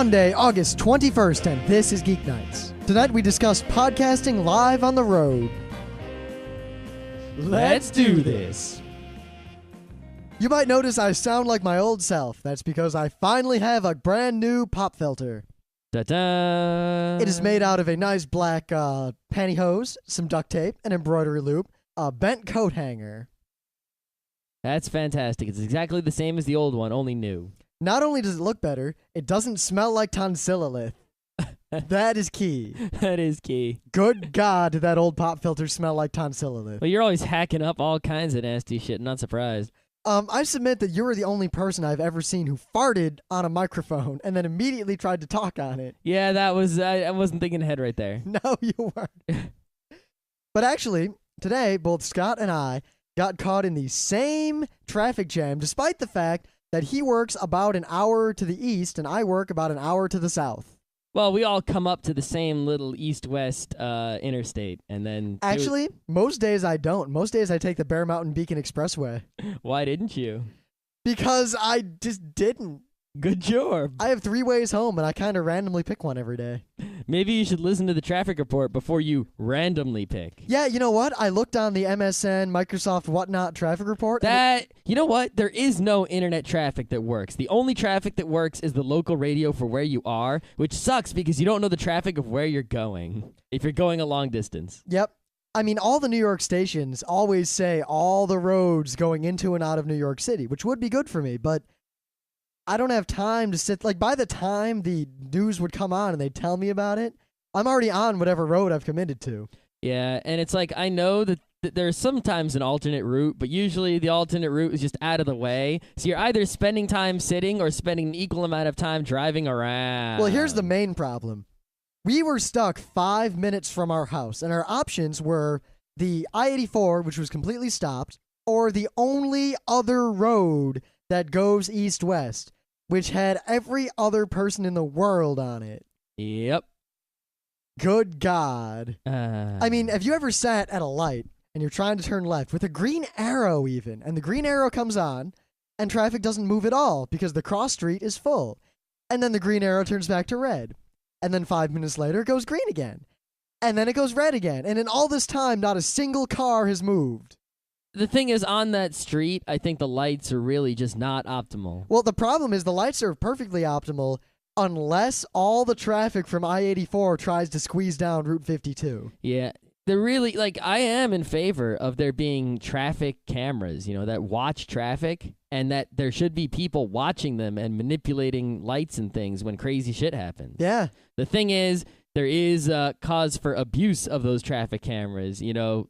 Monday, August 21st, and this is Geeknights. Tonight we discuss podcasting live on the road. Let's do this. You might notice I sound like my old self. That's because I finally have a brand new pop filter. Ta-da! It is made out of a nice black pantyhose, some duct tape, an embroidery loop, a bent coat hanger. That's fantastic. It's exactly the same as the old one, only new. Not only does it look better, it doesn't smell like tonsillolith. That is key. That is key. Good God, did that old pop filter smell like tonsillolith. Well, you're always hacking up all kinds of nasty shit. Not surprised. I submit that you are the only person I've ever seen who farted on a microphone and then immediately tried to talk on it. Yeah, that was... I wasn't thinking ahead right there. No, you weren't. But actually, today, both Scott and I got caught in the same traffic jam, despite the fact that he works about an hour to the east and I work about an hour to the south. Well, we all come up to the same little east-west interstate, and then... Actually, most days I don't. Most days I take the Bear Mountain Beacon Expressway. Why didn't you? Because I just didn't. Good job. I have 3 ways home, and I kind of randomly pick one every day. Maybe you should listen to the traffic report before you randomly pick. Yeah, you know what? I looked on the MSN, Microsoft, whatnot traffic report. You know what? There is no internet traffic that works. The only traffic that works is the local radio for where you are, which sucks because you don't know the traffic of where you're going if you're going a long distance. Yep. I mean, all the New York stations always say all the roads going into and out of New York City, which would be good for me, but I don't have time to sit. Like, by the time the news would come on and they'd tell me about it, I'm already on whatever road I've committed to. Yeah, and it's like, I know that there's sometimes an alternate route, but usually the alternate route is just out of the way. So you're either spending time sitting or spending an equal amount of time driving around. Well, here's the main problem. We were stuck 5 minutes from our house, and our options were the I-84, which was completely stopped, or the only other road that goes east-west, which had every other person in the world on it. Yep. Good God. I mean, have you ever sat at a light and you're trying to turn left with a green arrow even, and the green arrow comes on and traffic doesn't move at all because the cross street is full, and then the green arrow turns back to red, and then 5 minutes later it goes green again, and then it goes red again, and in all this time not a single car has moved. The thing is, on that street, I think the lights are really just not optimal. Well, the problem is the lights are perfectly optimal unless all the traffic from I-84 tries to squeeze down Route 52. Yeah. They're really, like, I am in favor of there being traffic cameras, you know, that watch traffic, and that there should be people watching them and manipulating lights and things when crazy shit happens. Yeah. The thing is, there is cause for abuse of those traffic cameras, you know,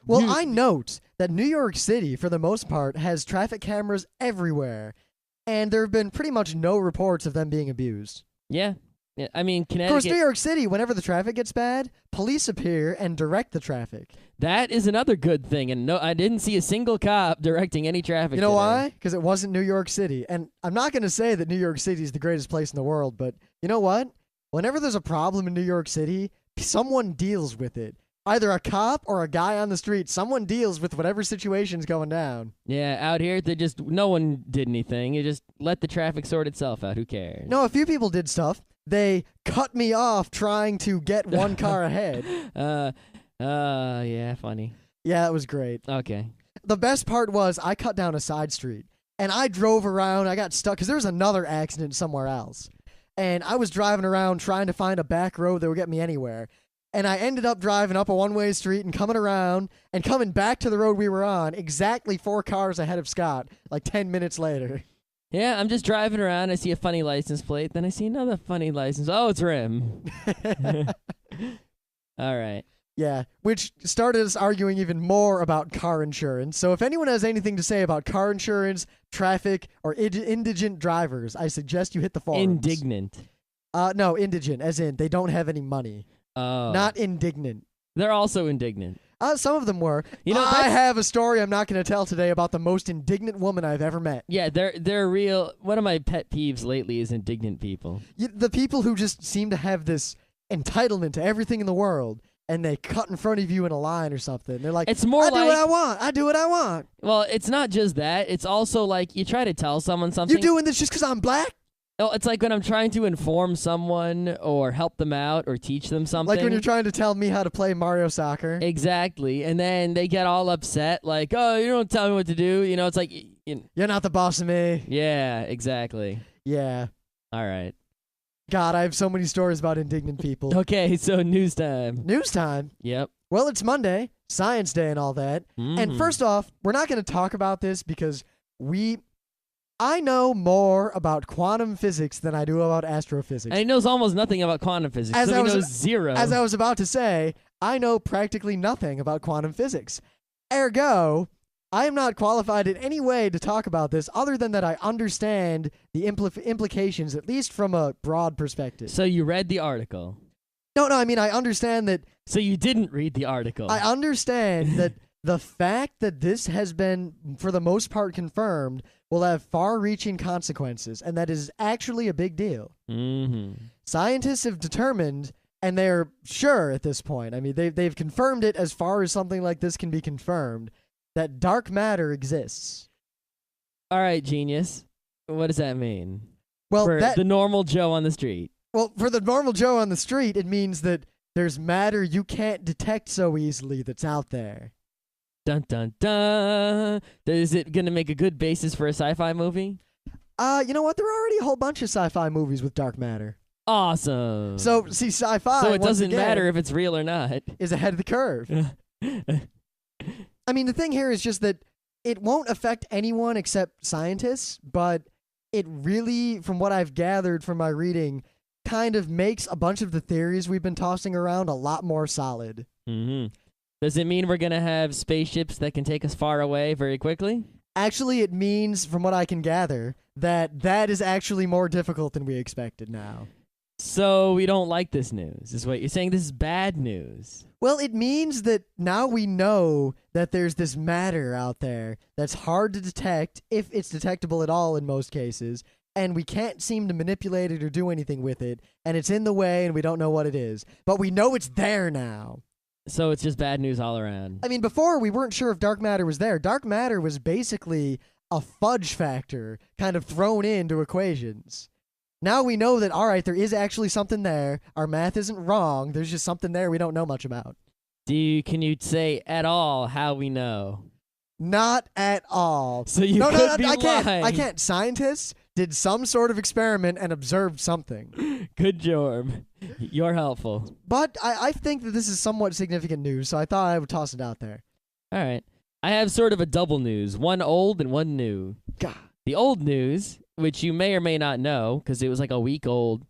Well, I note that New York City, for the most part, has traffic cameras everywhere, and there have been pretty much no reports of them being abused. Yeah. I mean, Of Connecticut... course, New York City, whenever the traffic gets bad, police appear and direct the traffic. That is another good thing, and no, I didn't see a single cop directing any traffic You know today. why? Because it wasn't New York City. And I'm not going to say that New York City is the greatest place in the world, but you know what? Whenever there's a problem in New York City, someone deals with it. Either a cop or a guy on the street, someone deals with whatever situation's going down. Yeah, out here, no one did anything. You just let the traffic sort itself out. Who cares? No, a few people did stuff. They cut me off trying to get one car ahead. Yeah, funny. Yeah, it was great. Okay. The best part was I cut down a side street, and I drove around. I got stuck because there was another accident somewhere else. And I was driving around trying to find a back road that would get me anywhere. And I ended up driving up a one-way street and coming around and coming back to the road we were on exactly 4 cars ahead of Scott, like 10 minutes later. Yeah, I'm just driving around. I see a funny license plate. Then I see another funny license. Oh, it's Rim. All right. Yeah, which started us arguing even more about car insurance. So if anyone has anything to say about car insurance, traffic, or indigent drivers, I suggest you hit the forums. Indignant. No, indigent, as in they don't have any money. Oh. Not indignant. They're also indignant. Some of them were. You know, I have a story I'm not going to tell today about the most indignant woman I've ever met. Yeah, they're real. One of my pet peeves lately is indignant people. The people who just seem to have this entitlement to everything in the world, and they cut in front of you in a line or something. They're like, it's more I do what I want. I do what I want. Well, it's not just that. It's also like you try to tell someone something. You doing this just because I'm black? Oh, it's like when I'm trying to inform someone or help them out or teach them something. Like when you're trying to tell me how to play Mario Soccer. Exactly. And then they get all upset, like, oh, you don't tell me what to do. You know, it's like... You're not the boss of me. Yeah, exactly. Yeah. All right. God, I have so many stories about indignant people. Okay, so news time. News time? Yep. Well, it's Monday, Science Day and all that. And first off, we're not going to talk about this because I know more about quantum physics than I do about astrophysics. And he knows almost nothing about quantum physics, so he knows zero. As I was about to say, I know practically nothing about quantum physics. Ergo, I am not qualified in any way to talk about this other than that I understand the implications, at least from a broad perspective. So you read the article? No, I mean, I understand that... So you didn't read the article? I understand that the fact that this has been, for the most part, confirmed will have far-reaching consequences, and that is actually a big deal. Scientists have determined, and they're sure at this point, I mean, they've confirmed it as far as something like this can be confirmed, that dark matter exists. All right, genius. What does that mean? Well, for the normal Joe on the street. Well, for the normal Joe on the street, it means that there's matter you can't detect so easily that's out there. Dun, dun, dun. Is it going to make a good basis for a sci-fi movie? You know what? There are already a whole bunch of sci-fi movies with dark matter. Awesome. So, see, sci-fi, so it doesn't matter if it's real or not. Is ahead of the curve. I mean, the thing here is just that it won't affect anyone except scientists, but it really, from what I've gathered from my reading, kind of makes a bunch of the theories we've been tossing around a lot more solid. Does it mean we're going to have spaceships that can take us far away very quickly? Actually, it means, from what I can gather, that is actually more difficult than we expected now. So we don't like this news, is what you're saying? This is bad news. Well, it means that now we know that there's this matter out there that's hard to detect, if it's detectable at all in most cases, and we can't seem to manipulate it or do anything with it, and it's in the way and we don't know what it is. But we know it's there now. So it's just bad news all around. I mean, before we weren't sure if dark matter was there. Dark matter was basically a fudge factor kind of thrown into equations. Now we know that, all right, there is actually something there. Our math isn't wrong. There's just something there we don't know much about. Can you say at all how we know? Not at all. So you could be lying. I can't. Scientists did some sort of experiment and observed something. Good job. You're helpful. But I think that this is somewhat significant news, so I thought I would toss it out there. All right. I have sort of a double news, one old and one new. God. The old news, which you may or may not know, because it was like a week old,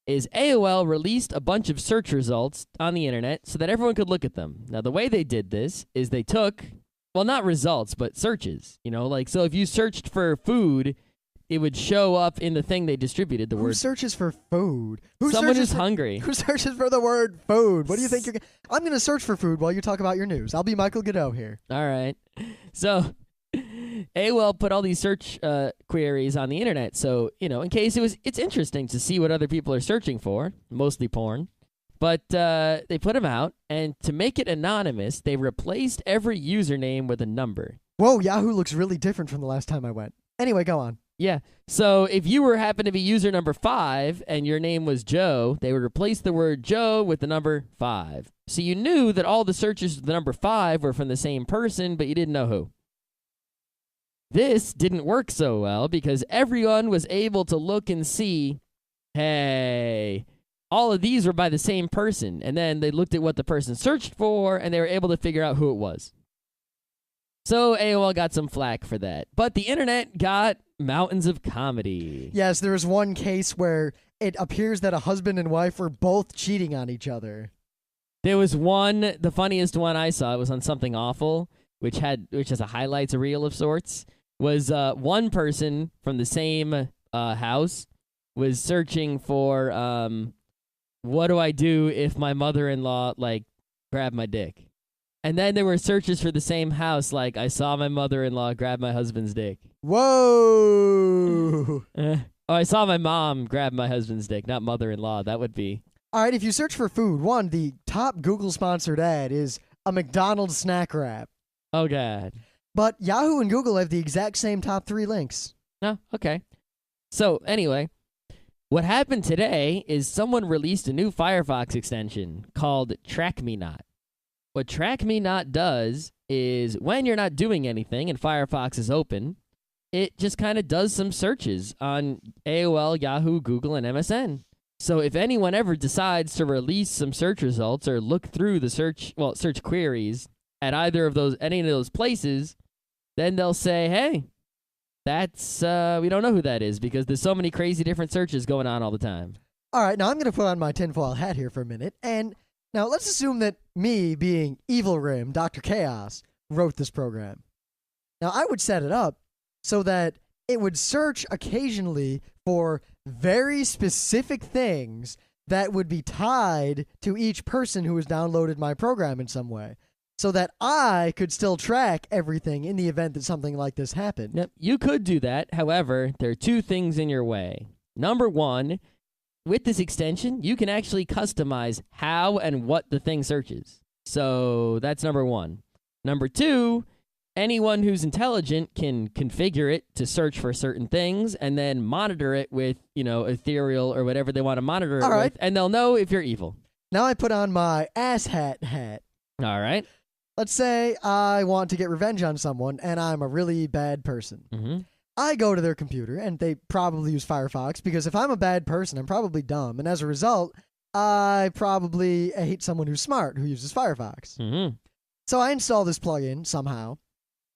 is AOL released a bunch of search results on the internet so that everyone could look at them. Now, the way they did this is they took, well, not results, but searches. You know, like, so if you searched for food, it would show up in the thing they distributed, the word. Who searches for food? Someone who's hungry. Who searches for the word food? What do you think you're going to... I'm going to search for food while you talk about your news. I'll be Michael Godot here. All right. So AOL put all these search queries on the internet. So, you know, in case it's interesting to see what other people are searching for, mostly porn. But they put them out, and to make it anonymous, they replaced every username with a number. Whoa, Yahoo looks really different from the last time I went. Anyway, go on. Yeah. So if you happened to be user number 5 and your name was Joe, they would replace the word Joe with the number 5. So you knew that all the searches with the number 5 were from the same person, but you didn't know who. This didn't work so well because everyone was able to look and see, hey, all of these were by the same person. And then they looked at what the person searched for, and they were able to figure out who it was. So AOL got some flack for that. But the internet got mountains of comedy. Yes, there was one case where it appears that a husband and wife were both cheating on each other. There was one, the funniest one I saw, it was on Something Awful, which has a highlights reel of sorts, was one person from the same house was searching for, what do I do if my mother-in-law, like, grabbed my dick? And then there were searches for the same house, like, I saw my mother-in-law grab my husband's dick. Whoa! I saw my mom grab my husband's dick, not mother-in-law. That would be... All right, if you search for food, the top Google-sponsored ad is a McDonald's snack wrap. Oh, God. But Yahoo and Google have the exact same top 3 links. Oh, okay. So, anyway, What happened today is someone released a new Firefox extension called Track Me Not. What Track Me Not does is when you're not doing anything and Firefox is open, it just kind of does some searches on AOL, Yahoo, Google, and MSN. So if anyone ever decides to release some search results or look through the search queries at any of those places, then they'll say, hey, that's, we don't know who that is because there's so many crazy different searches going on all the time. All right, now I'm going to put on my tinfoil hat here for a minute. And now let's assume that me, being Evil Rim, Dr. Chaos, wrote this program. Now I would set it up so that it would search occasionally for very specific things that would be tied to each person who has downloaded my program in some way, so that I could still track everything in the event that something like this happened. Yep, you could do that. However, there are two things in your way. Number one, with this extension, you can actually customize how and what the thing searches. So that's number one. Number two, anyone who's intelligent can configure it to search for certain things and then monitor it with, ethereal or whatever they want to monitor it with, and they'll know if you're evil. Now I put on my ass hat. All right. Let's say I want to get revenge on someone and I'm a really bad person. Mm-hmm. I go to their computer and they probably use Firefox because if I'm a bad person, I'm probably dumb. And as a result, I probably hate someone who's smart who uses Firefox. Mm-hmm. So I install this plugin somehow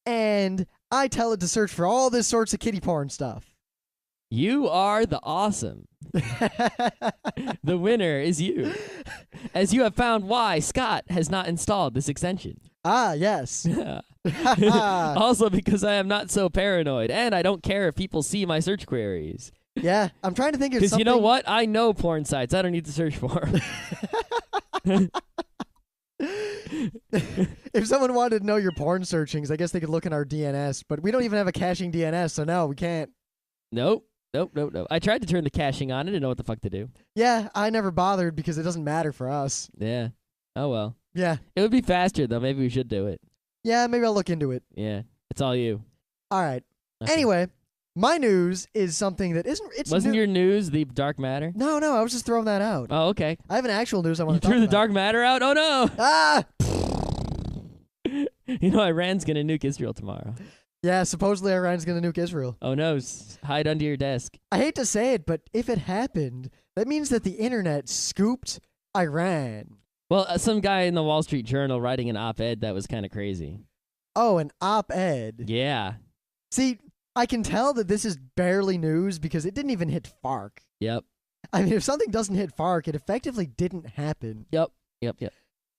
and I tell it to search for all this sorts of kiddie porn stuff. You are the awesome. The winner is you. As you have found why Scott has not installed this extension. Ah, yes. Also because I am not so paranoid, and I don't care if people see my search queries. Yeah, I'm trying to think of something. Because you know what? I know porn sites. I don't need to search for them. If someone wanted to know your porn searchings, I guess they could look in our DNS, but we don't even have a caching DNS, so no, we can't. Nope. I tried to turn the caching on. I didn't know what the fuck to do. Yeah, I never bothered because it doesn't matter for us. Yeah. Oh, well. Yeah. It would be faster, though. Maybe we should do it. Yeah, maybe I'll look into it. Yeah. It's all you. All right. Okay. Anyway, my news is something that isn't... Wasn't your news the dark matter? No, I was just throwing that out. Oh, okay. I have an actual news I want to talk about. You threw the dark matter out? Oh, no! Ah! Iran's going to nuke Israel tomorrow. Yeah, supposedly Iran's going to nuke Israel. Oh, no. Hide under your desk. I hate to say it, but if it happened, that means that the internet scooped Iran. Well, some guy in the Wall Street Journal writing an op-ed that was kind of crazy. Oh, an op-ed. Yeah. See, I can tell that this is barely news because it didn't even hit FARC. Yep. I mean, if something doesn't hit FARC, it effectively didn't happen. Yep.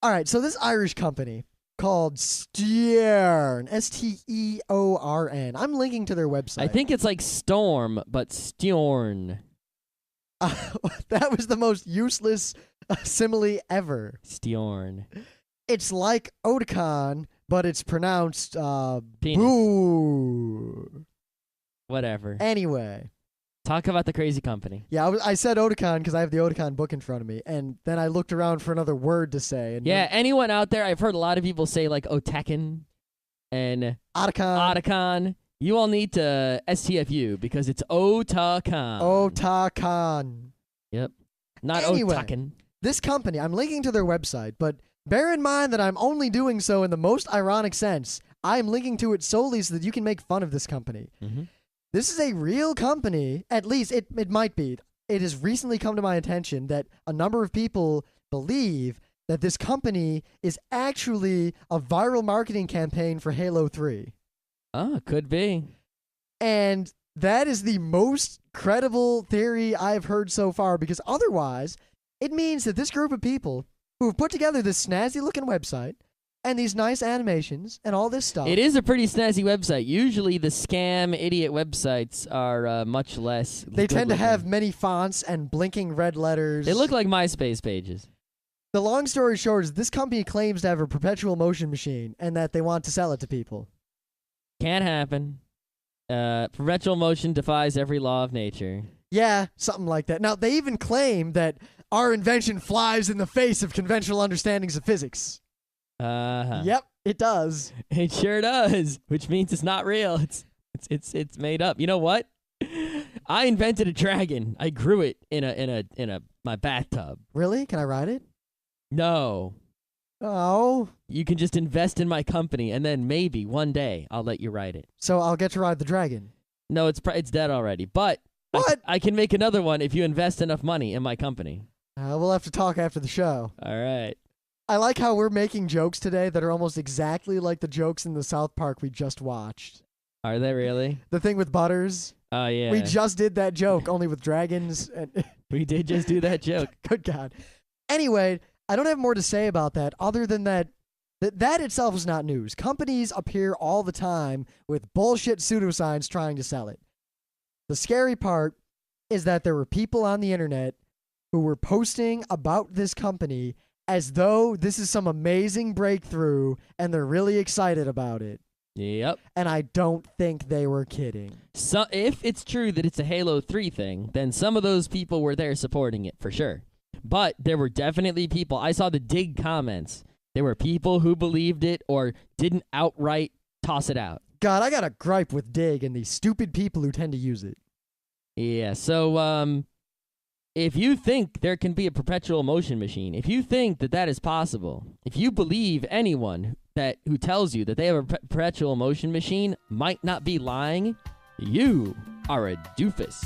All right, so this Irish company called Steorn, Steorn. I'm linking to their website. I think it's like Storm, but Steorn. That was the most useless simile ever. Steorn. It's like Otakon, but it's pronounced Penis. boo. Whatever. Anyway. Talk about the crazy company. Yeah, I said Otakon because I have the Otakon book in front of me, and then I looked around for another word to say. And yeah, anyone out there, I've heard a lot of people say like Otakon and Otakon. You all need to STFU because it's Otakon. Otakon. Yep. Not anyway, Otakon. This company, I'm linking to their website, but bear in mind that I'm only doing so in the most ironic sense. I am linking to it solely so that you can make fun of this company. Mm-hmm. This is a real company. At least it might be. It has recently come to my attention that a number of people believe that this company is actually a viral marketing campaign for Halo 3. Oh, could be. And that is the most credible theory I've heard so far, because otherwise it means that this group of people who have put together this snazzy-looking website and these nice animations and all this stuff. It is a pretty snazzy website. Usually the scam idiot websites are much less. They tend to have many fonts and blinking red letters. They look like MySpace pages. The long story short is this company claims to have a perpetual motion machine and that they want to sell it to people. Can't happen. Perpetual motion defies every law of nature. Yeah, something like that. Now, they even claim that our invention flies in the face of conventional understandings of physics. Yep, it does. It sure does, which means it's not real. It's made up. You know what? I invented a dragon. I grew it in my bathtub. Really? Can I ride it? No. Oh. You can just invest in my company, and then maybe one day I'll let you ride it. So I'll get to ride the dragon. No, it's dead already. But what? I can make another one if you invest enough money in my company. We'll have to talk after the show. All right. I like how we're making jokes today that are almost exactly like the jokes in the South Park we just watched. Are they really? The thing with Butters. Oh, yeah. We just did that joke, only with dragons. And we did just do that joke. Good God. Anyway, I don't have more to say about that other than that itself is not news. Companies appear all the time with bullshit pseudosigns trying to sell it. The scary part is that there were people on the internet who were posting about this company as though this is some amazing breakthrough and they're really excited about it. Yep. And I don't think they were kidding. So if it's true that it's a Halo 3 thing, then some of those people were there supporting it for sure. But there were definitely people, I saw the dig comments. There were people who believed it or didn't outright toss it out. God, I got a gripe with dig and these stupid people who tend to use it. Yeah, so if you think there can be a perpetual motion machine, if you think that is possible, if you believe anyone who tells you that they have a perpetual motion machine might not be lying, you are a doofus.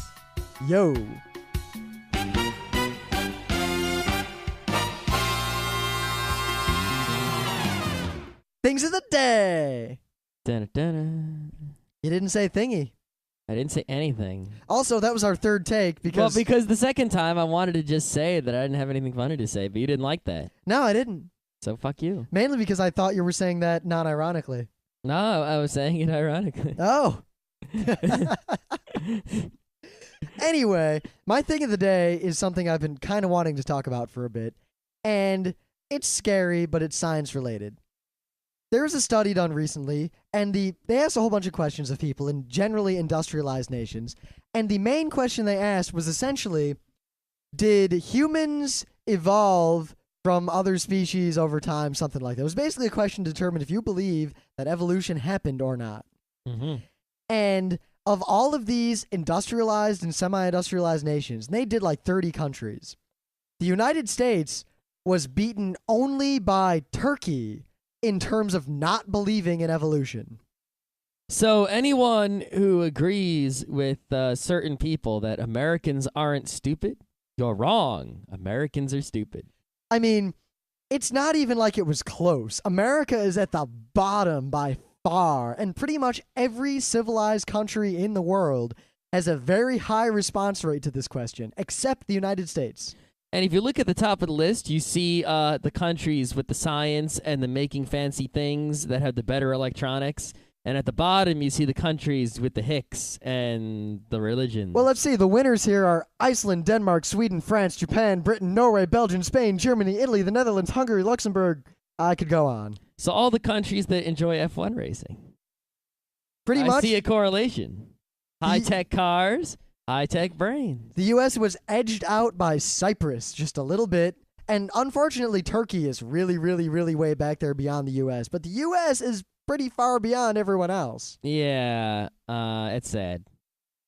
Yo. Things of the day. Dun-dun-dun. You didn't say thingy. I didn't say anything. Also, that was our third take because... Well, because the second time I wanted to just say that I didn't have anything funny to say, but you didn't like that. No, I didn't. So fuck you. Mainly because I thought you were saying that non-ironically. No, I was saying it ironically. Oh. Anyway, my thing of the day is something I've been kind of wanting to talk about for a bit. And it's scary, but it's science-related. There was a study done recently, and they asked a whole bunch of questions of people in generally industrialized nations, and the main question they asked was essentially, did humans evolve from other species over time, something like that. It was basically a question to determine if you believe that evolution happened or not. Mm-hmm. And of all of these industrialized and semi-industrialized nations, and they did like 30 countries, the United States was beaten only by Turkey in terms of not believing in evolution. So anyone who agrees with certain people that Americans aren't stupid, you're wrong. Americans are stupid. I mean, it's not even like it was close. America is at the bottom by far, and pretty much every civilized country in the world has a very high response rate to this question, except the United States. And if you look at the top of the list, you see the countries with the science and the making fancy things that have the better electronics. And at the bottom, you see the countries with the hicks and the religion. Well, let's see. The winners here are Iceland, Denmark, Sweden, France, Japan, Britain, Norway, Belgium, Spain, Germany, Italy, the Netherlands, Hungary, Luxembourg. I could go on. So all the countries that enjoy F1 racing. Pretty much. I see a correlation. High-tech cars. High-tech brains. The U.S. was edged out by Cyprus just a little bit, and unfortunately Turkey is really, really, really way back there beyond the U.S., but the U.S. is pretty far beyond everyone else. Yeah, it's sad.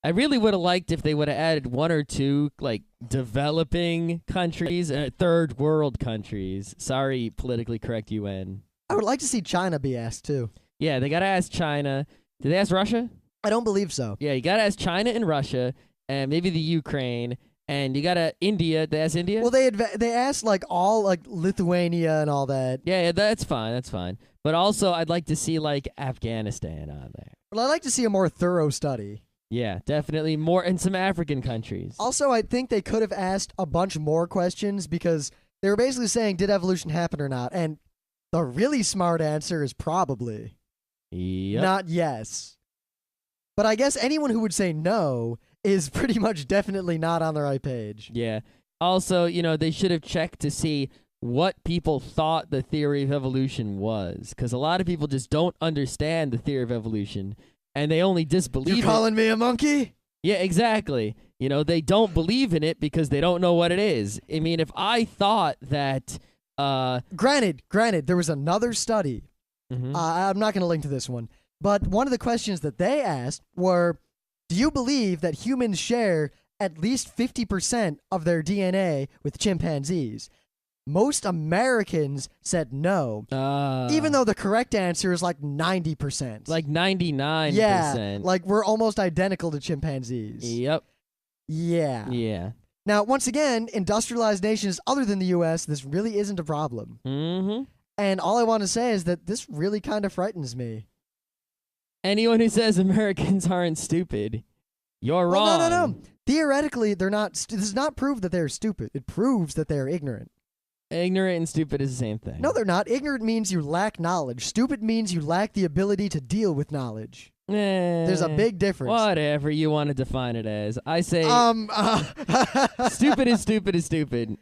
I really would have liked if they would have added one or two, like, developing countries and third world countries. Sorry, politically correct UN. I would like to see China be asked, too. Yeah, they got to ask China. Did they ask Russia? I don't believe so. Yeah, you got to ask China and Russia. And maybe the Ukraine, and you got India. They asked India? Well, they asked, like, all, like, Lithuania and all that. Yeah, that's fine, that's fine. But also, I'd like to see, like, Afghanistan on there. Well, I'd like to see a more thorough study. Yeah, definitely more, and some African countries. Also, I think they could have asked a bunch more questions, because they were basically saying, did evolution happen or not? And the really smart answer is probably. Yep. Not yes. But I guess anyone who would say no is pretty much definitely not on the right page. Yeah. Also, they should have checked to see what people thought the theory of evolution was. Because a lot of people just don't understand the theory of evolution, and they only disbelieve it. You calling me a monkey? Yeah, exactly. They don't believe in it because they don't know what it is. I mean, if I thought that... Granted, there was another study. Mm-hmm. I'm not going to link to this one. But one of the questions that they asked were, Do you believe that humans share at least 50% of their DNA with chimpanzees? Most Americans said no, even though the correct answer is like 90%. Like 99%. Yeah, like we're almost identical to chimpanzees. Yep. Yeah. Yeah. Now, once again, industrialized nations other than the U.S., this really isn't a problem. Mm-hmm. And all I want to say is that this really kind of frightens me. Anyone who says Americans aren't stupid, you're wrong. Well, no. Theoretically, they're not. This does not prove that they're stupid. It proves that they're ignorant. Ignorant and stupid is the same thing. No, they're not. Ignorant means you lack knowledge. Stupid means you lack the ability to deal with knowledge. There's a big difference. Whatever you want to define it as. I say stupid is stupid is stupid.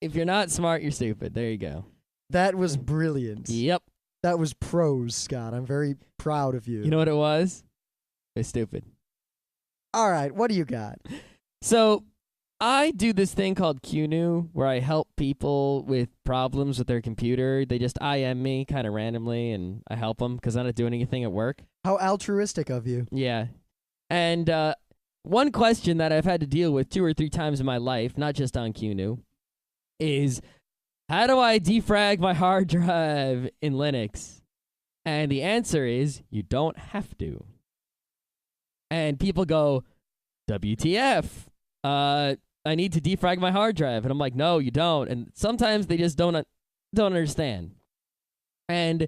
If you're not smart, you're stupid. There you go. That was brilliant. Yep. That was prose, Scott. I'm very proud of you. You know what it was? It's stupid. All right, what do you got? So, I do this thing called QNU where I help people with problems with their computer. They just IM me kind of randomly, and I help them because I'm not doing anything at work. How altruistic of you. Yeah. And one question that I've had to deal with 2 or 3 times in my life, not just on QNU, is how do I defrag my hard drive in Linux? And the answer is you don't have to. And people go, WTF? I need to defrag my hard drive. And I'm like, no, you don't. And sometimes they just don't understand. And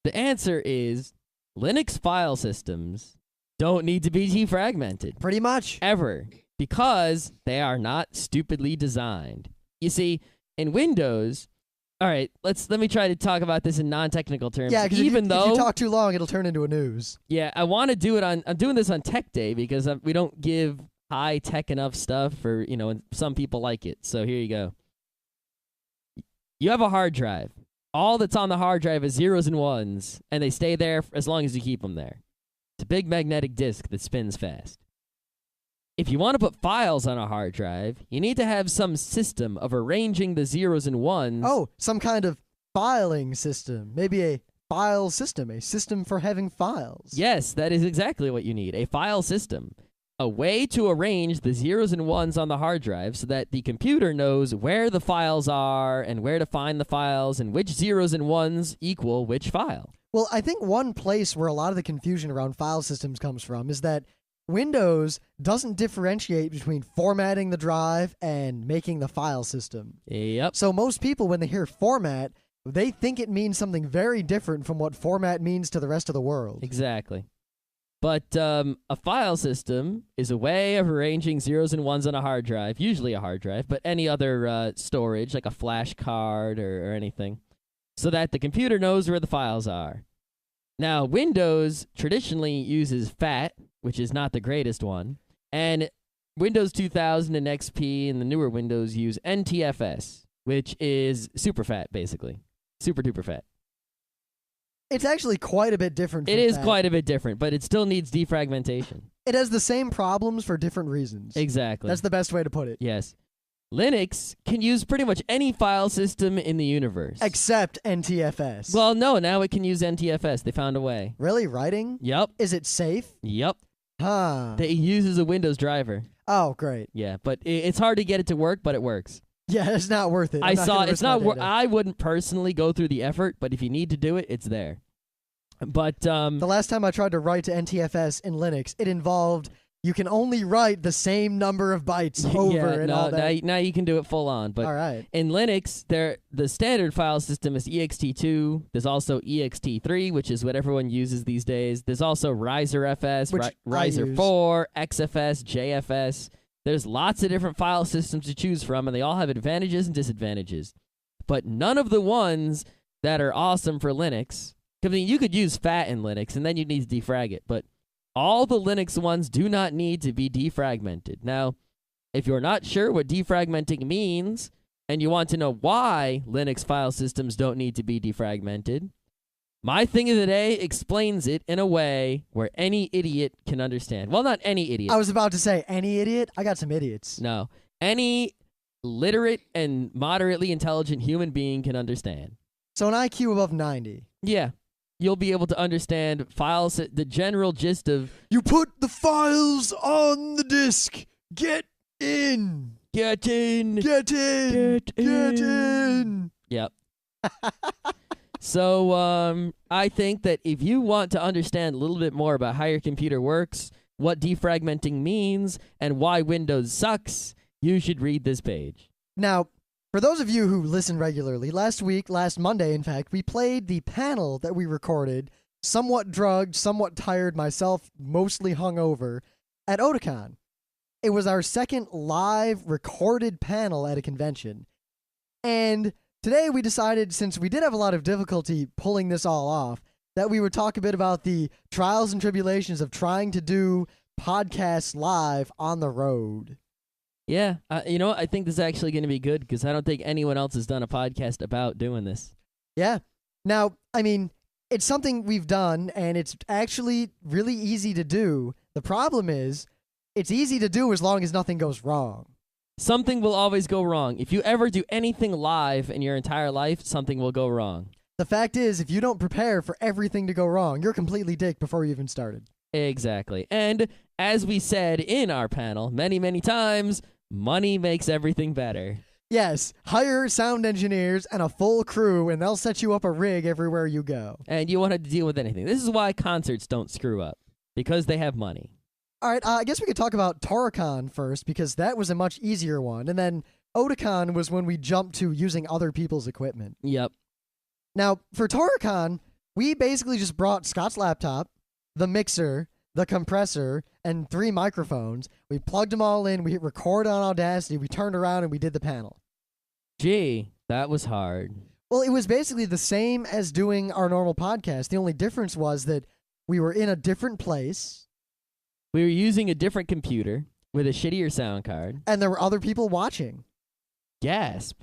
the answer is Linux file systems don't need to be defragmented. Pretty much. Ever. Because they are not stupidly designed. You see, in Windows, all right, let me try to talk about this in non-technical terms. Yeah, because if you talk too long, it'll turn into a news. Yeah, I want to do it I'm doing this on Tech Day because we don't give high-tech enough stuff for, and some people like it. So here you go. You have a hard drive. All that's on the hard drive is zeros and ones, and they stay there as long as you keep them there. It's a big magnetic disk that spins fast. If you want to put files on a hard drive, you need to have some system of arranging the zeros and ones. Oh, some kind of filing system. Maybe a file system, a system for having files. Yes, that is exactly what you need, a file system. A way to arrange the zeros and ones on the hard drive so that the computer knows where the files are and where to find the files and which zeros and ones equal which file. Well, I think one place where a lot of the confusion around file systems comes from is that Windows doesn't differentiate between formatting the drive and making the file system. Yep. So most people, when they hear format, they think it means something very different from what format means to the rest of the world. Exactly. But a file system is a way of arranging zeros and ones on a hard drive, usually a hard drive, but any other storage, like a flash card or anything, so that the computer knows where the files are. Now, Windows traditionally uses FAT, which is not the greatest one, and Windows 2000 and XP and the newer Windows use NTFS, which is super fat, basically. Super duper fat. It's actually quite a bit different. It is quite a bit different, but it still needs defragmentation. It has the same problems for different reasons. Exactly. That's the best way to put it. Yes. Linux can use pretty much any file system in the universe. Except NTFS. Well, no, now it can use NTFS. They found a way. Really? Writing? Yep. Is it safe? Yep. Huh. It uses a Windows driver. Oh, great. Yeah, but it's hard to get it to work, but it works. Yeah, it's not worth it. I saw it's not. I wouldn't personally go through the effort, but if you need to do it, it's there. But the last time I tried to write to NTFS in Linux, it involved you can only write the same number of bytes over and all that. Now you can do it full on. But all right. In Linux, the standard file system is ext2. There's also ext3, which is what everyone uses these days. There's also RiserFS, Riser4, XFS, JFS. There's lots of different file systems to choose from, and they all have advantages and disadvantages. But none of the ones that are awesome for Linux, I mean, you could use FAT in Linux, and then you need to defrag it, but all the Linux ones do not need to be defragmented. Now, if you're not sure what defragmenting means, and you want to know why Linux file systems don't need to be defragmented, my thing of the day explains it in a way where any idiot can understand. Well, not any idiot. I was about to say, any idiot? I got some idiots. No. Any literate and moderately intelligent human being can understand. So an IQ above 90. Yeah. you'll be able to understand files, the general gist of... You put the files on the disc. Get in. Get in. Get in. Get in. Yep. So I think that if you want to understand a little bit more about how your computer works, what defragmenting means, and why Windows sucks, you should read this page. Now, for those of you who listen regularly, last Monday, in fact, we played the panel that we recorded, somewhat drugged, somewhat tired, myself mostly hungover, at Otakon. It was our second live recorded panel at a convention. And today we decided, since we did have a lot of difficulty pulling this all off, that we would talk a bit about the trials and tribulations of trying to do podcasts live on the road. Yeah, you know what? I think this is actually going to be good because I don't think anyone else has done a podcast about doing this. Yeah. Now, I mean, it's something we've done, and it's actually really easy to do. The problem is, it's easy to do as long as nothing goes wrong. Something will always go wrong. If you ever do anything live in your entire life, something will go wrong. The fact is, if you don't prepare for everything to go wrong, you're completely dick before you even started. Exactly. And as we said in our panel many, many times, money makes everything better. Yes, hire sound engineers and a full crew, and they'll set you up a rig everywhere you go. And you want to deal with anything. This is why concerts don't screw up, because they have money. All right, I guess we could talk about Otakon first, because that was a much easier one. And then Otakon was when we jumped to using other people's equipment. Yep. Now, for Otakon, we basically just brought Scott's laptop, the mixer, the compressor, and 3 microphones. We plugged them all in, we hit record on Audacity, we turned around, and we did the panel. Gee, that was hard. Well, it was basically the same as doing our normal podcast. The only difference was that we were in a different place. We were using a different computer with a shittier sound card. And there were other people watching. Gasp.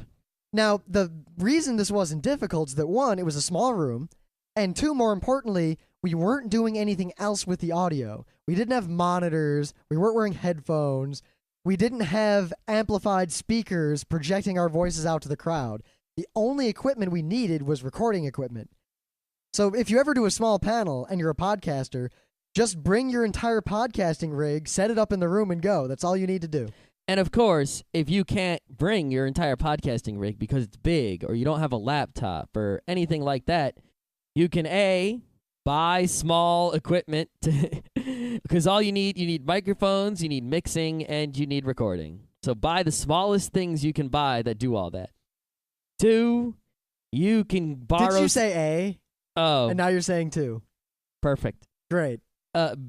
Now, the reason this wasn't difficult is that, 1, it was a small room, and 2, more importantly, we weren't doing anything else with the audio. We didn't have monitors, we weren't wearing headphones, we didn't have amplified speakers projecting our voices out to the crowd. The only equipment we needed was recording equipment. So if you ever do a small panel and you're a podcaster, just bring your entire podcasting rig, set it up in the room, and go. That's all you need to do. And of course, if you can't bring your entire podcasting rig because it's big or you don't have a laptop or anything like that, you can buy small equipment because all you need microphones, you need mixing, and you need recording. So buy the smallest things you can buy that do all that. 2, you can borrow... Did you say A? Oh. And now you're saying 2. Perfect. Great.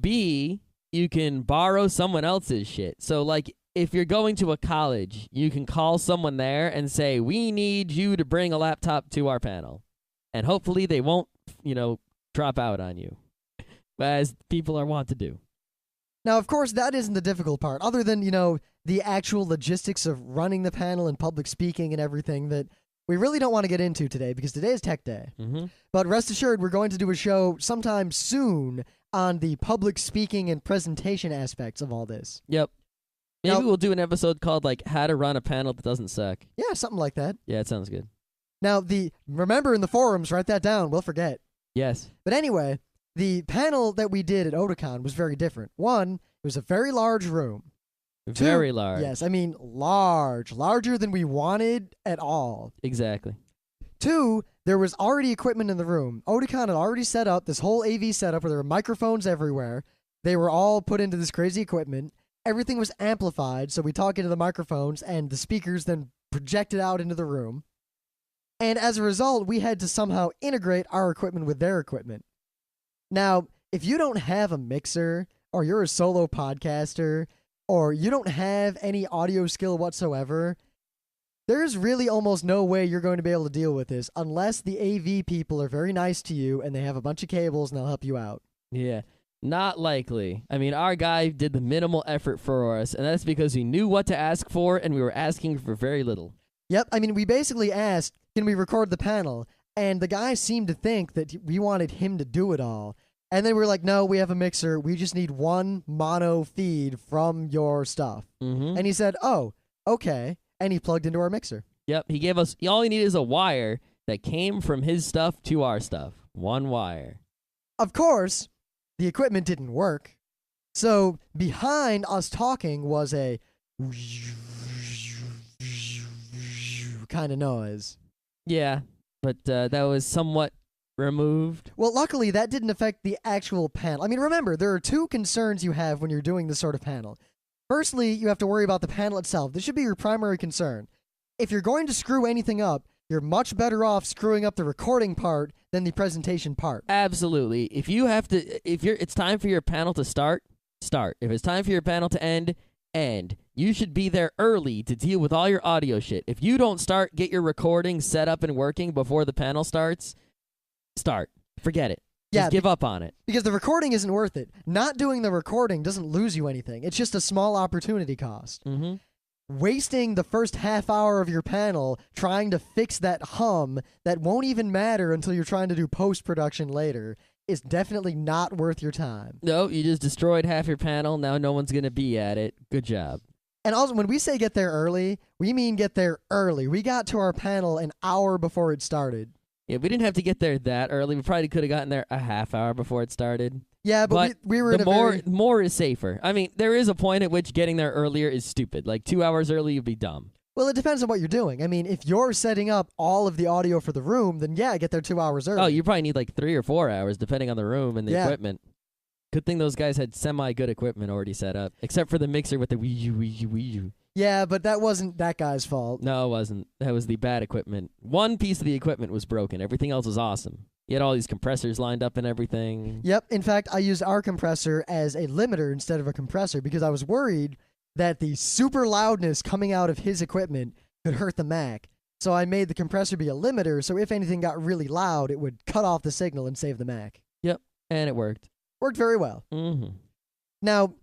B, you can borrow someone else's shit. So, like, if you're going to a college, you can call someone there and say, we need you to bring a laptop to our panel. And hopefully they won't, drop out on you, as people are wont to do. Now, of course, that isn't the difficult part, other than, the actual logistics of running the panel and public speaking and everything that we really don't want to get into today, because today is Tech Day. Mm-hmm. But rest assured, we're going to do a show sometime soon on the public speaking and presentation aspects of all this. Yep. Maybe Now, we'll do an episode called, how to run a panel that doesn't suck. Yeah, something like that. Yeah, it sounds good. Now, remember in the forums, write that down. We'll forget. Yes. But anyway, the panel that we did at Otakon was very different. 1, it was a very large room. 2, very large. Yes, I mean large. Larger than we wanted at all. Exactly. 2, there was already equipment in the room. Otakon had already set up this whole AV setup where there were microphones everywhere. They were all put into this crazy equipment. Everything was amplified, so we talk into the microphones, and the speakers then projected out into the room. And as a result, we had to somehow integrate our equipment with their equipment. Now, if you don't have a mixer, or you're a solo podcaster, or you don't have any audio skill whatsoever, there's really almost no way you're going to be able to deal with this unless the AV people are very nice to you and they have a bunch of cables and they'll help you out. Yeah. Not likely. I mean, our guy did the minimal effort for us, and that's because we knew what to ask for, and we were asking for very little. Yep, I mean, we basically asked, can we record the panel? And the guy seemed to think that we wanted him to do it all. And then we were like, no, we have a mixer. We just need one mono feed from your stuff. Mm-hmm. And he said, oh, okay. And he plugged into our mixer. Yep, he gave us, all he needed is a wire that came from his stuff to our stuff. One wire. Of course, the equipment didn't work. So behind us talking was a kind of noise. Yeah, but that was somewhat removed. Well, luckily, that didn't affect the actual panel. I mean, remember, there are two concerns you have when you're doing this sort of panel. Firstly, you have to worry about the panel itself. This should be your primary concern. If you're going to screw anything up, you're much better off screwing up the recording part than the presentation part. Absolutely. If it's time for your panel to start. If it's time for your panel to end. You should be there early to deal with all your audio shit. If you don't get your recording set up and working before the panel starts, forget it. Just give up on it. Because the recording isn't worth it. Not doing the recording doesn't lose you anything. It's just a small opportunity cost. Mm-hmm. Wasting the first half hour of your panel trying to fix that hum that won't even matter until you're trying to do post-production later is definitely not worth your time. No, you just destroyed half your panel. Now no one's going to be at it. Good job. And also, when we say get there early, we mean get there early. We got to our panel an hour before it started. Yeah, we didn't have to get there that early. We probably could have gotten there a half hour before it started. Yeah, but we were more is safer. I mean, there is a point at which getting there earlier is stupid. Like 2 hours early, you'd be dumb. Well, it depends on what you're doing. I mean, if you're setting up all of the audio for the room, then yeah, get there 2 hours early. Oh, you probably need like 3 or 4 hours, depending on the room and the equipment. Good thing those guys had semi-good equipment already set up, except for the mixer with the Wii U. Yeah, but that wasn't that guy's fault. No, it wasn't. That was the bad equipment. One piece of the equipment was broken. Everything else was awesome. You had all these compressors lined up and everything. Yep. In fact, I used our compressor as a limiter instead of a compressor because I was worried that the super loudness coming out of his equipment could hurt the Mac. So I made the compressor be a limiter, so if anything got really loud, it would cut off the signal and save the Mac. Yep, and it worked. Worked very well. Mm-hmm. Now,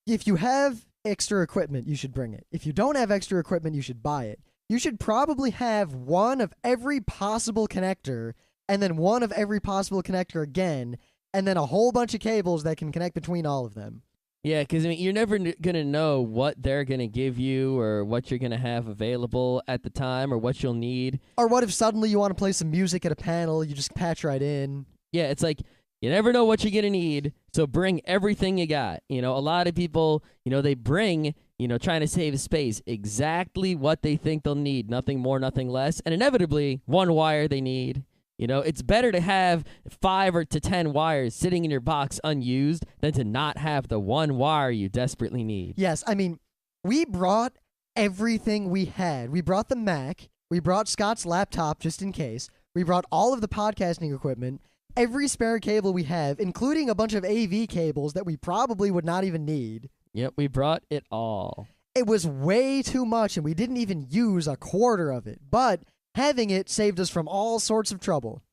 if you have extra equipment, you should bring it. If you don't have extra equipment, you should buy it. You should probably have one of every possible connector, and then one of every possible connector again, and then a whole bunch of cables that can connect between all of them. Yeah, because I mean, you're never going to know what they're going to give you or what you're going to have available at the time or what you'll need. Or what if suddenly you want to play some music at a panel, you just patch right in. Yeah, it's like you never know what you're going to need, so bring everything you got. You know, a lot of people, they bring, trying to save space, exactly what they think they'll need, nothing more, nothing less, and inevitably, one wire they need. It's better to have 5 or to 10 wires sitting in your box unused than to not have the one wire you desperately need. Yes, I mean, we brought everything we had. We brought the Mac. We brought Scott's laptop just in case. We brought all of the podcasting equipment, every spare cable we have, including a bunch of AV cables that we probably would not even need. Yep, we brought it all. It was way too much, and we didn't even use a quarter of it, but having it saved us from all sorts of trouble.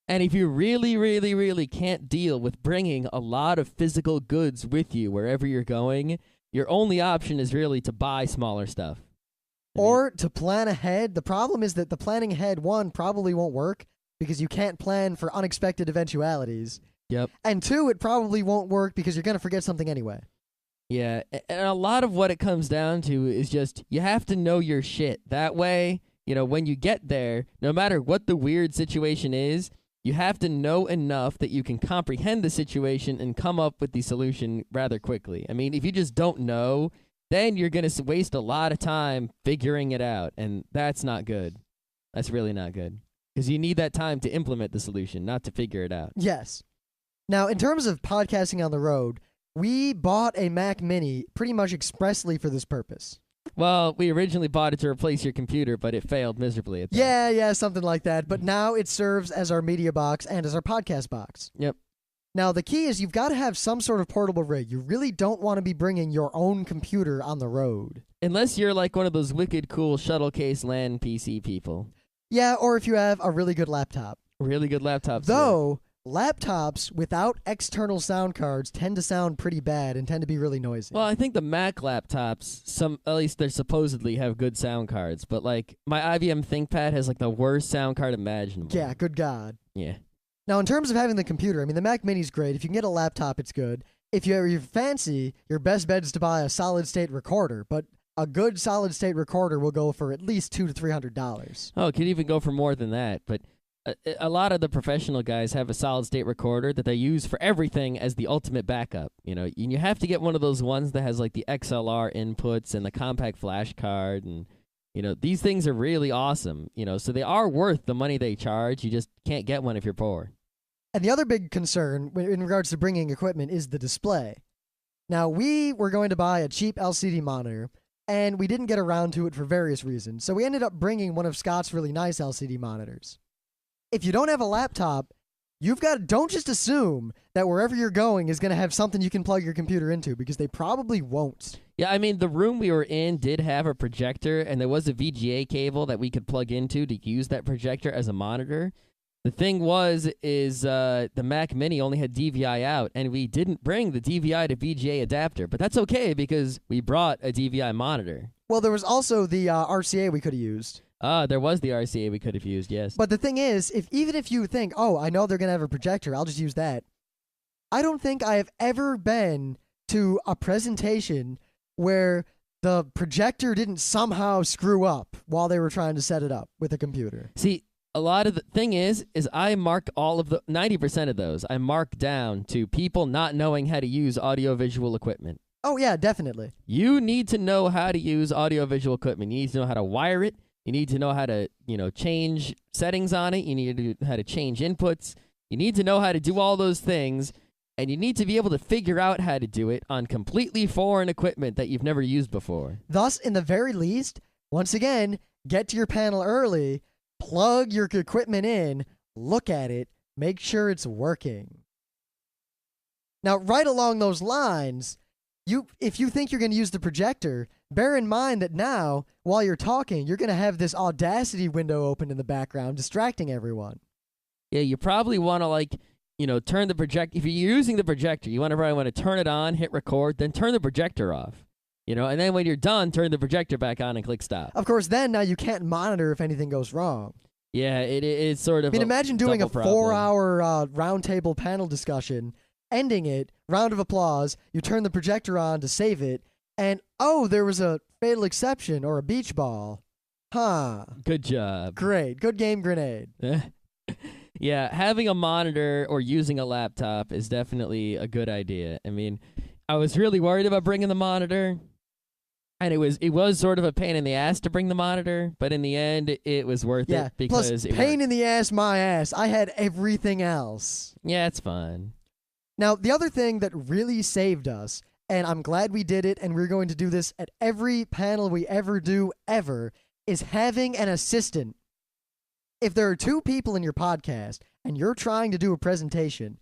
And if you really, really, really can't deal with bringing a lot of physical goods with you wherever you're going, your only option is really to buy smaller stuff. Or to plan ahead. The problem is that the planning ahead, one, probably won't work because you can't plan for unexpected eventualities. Yep. And two, it probably won't work because you're going to forget something anyway. Yeah, and a lot of what it comes down to is just you have to know your shit. That way, when you get there, no matter what the weird situation is, you have to know enough that you can comprehend the situation and come up with the solution rather quickly. I mean, if you just don't know, then you're going to waste a lot of time figuring it out, and that's not good. That's really not good. Because you need that time to implement the solution, not to figure it out. Yes. Now, in terms of podcasting on the road, we bought a Mac Mini pretty much expressly for this purpose. Well, we originally bought it to replace your computer, but it failed miserably at that. Yeah, something like that. But now it serves as our media box and as our podcast box. Yep. Now, the key is you've got to have some sort of portable rig. You really don't want to be bringing your own computer on the road. Unless you're like one of those wicked cool shuttle case LAN PC people. Yeah, or if you have a really good laptop. Really good laptops. Though, laptops without external sound cards tend to sound pretty bad and tend to be really noisy. Well, I think the Mac laptops, at least they supposedly have good sound cards, but like my IBM ThinkPad has like the worst sound card imaginable. Yeah, good God. Yeah. Now, in terms of having the computer, I mean, the Mac Mini's great. If you can get a laptop, it's good. If you're fancy, your best bet is to buy a solid-state recorder, but a good solid-state recorder will go for at least $200 to $300. Oh, it could even go for more than that, but a lot of the professional guys have a solid state recorder that they use for everything as the ultimate backup. You have to get one of those ones that has like the XLR inputs and the compact flash card, and these things are really awesome. So they are worth the money they charge. You just can't get one if you're poor. And the other big concern in regards to bringing equipment is the display. Now, we were going to buy a cheap LCD monitor, and we didn't get around to it for various reasons. So we ended up bringing one of Scott's really nice LCD monitors. If you don't have a laptop, don't just assume that wherever you're going is going to have something you can plug your computer into, because they probably won't. Yeah, I mean, the room we were in did have a projector, and there was a VGA cable that we could plug into to use that projector as a monitor. The thing is the Mac Mini only had DVI out, and we didn't bring the DVI to VGA adapter. But that's okay, because we brought a DVI monitor. Well, there was also the RCA we could have used. There was the RCA we could have used, yes. But the thing is, even if you think, oh, I know they're going to have a projector, I'll just use that. I don't think I have ever been to a presentation where the projector didn't somehow screw up while they were trying to set it up with a computer. See, a lot of the thing is I mark all of the 90% of those. I mark down to people not knowing how to use audiovisual equipment. Oh, yeah, definitely. You need to know how to use audiovisual equipment. You need to know how to wire it. You need to know how to, change settings on it. You need to know how to change inputs. You need to know how to do all those things, and you need to be able to figure out how to do it on completely foreign equipment that you've never used before. Thus, in the very least, once again, get to your panel early, plug your equipment in, look at it, make sure it's working. Now, right along those lines, if you think you're going to use the projector, bear in mind that now, while you're talking, you're going to have this Audacity window open in the background, distracting everyone. Yeah, you probably want to, turn the projector. If you're using the projector, you probably want to turn it on, hit record, then turn the projector off. And then when you're done, turn the projector back on and click stop. Of course, then now you can't monitor if anything goes wrong. Yeah, it's sort of. I mean, imagine doing a 4-hour roundtable panel discussion, ending it, round of applause, you turn the projector on to save it, and there was a fatal exception or a beach ball. Huh. Good job. Great. Good game, grenade. Yeah, having a monitor or using a laptop is definitely a good idea. I mean, I was really worried about bringing the monitor. And it was sort of a pain in the ass to bring the monitor, but in the end, it was worth it because plus, it pain worked. in the ass, my ass. I had everything else. Yeah, it's fun. Now, the other thing that really saved us, and I'm glad we did it, and we're going to do this at every panel we ever do, ever, is having an assistant. If there are two people in your podcast, and you're trying to do a presentation,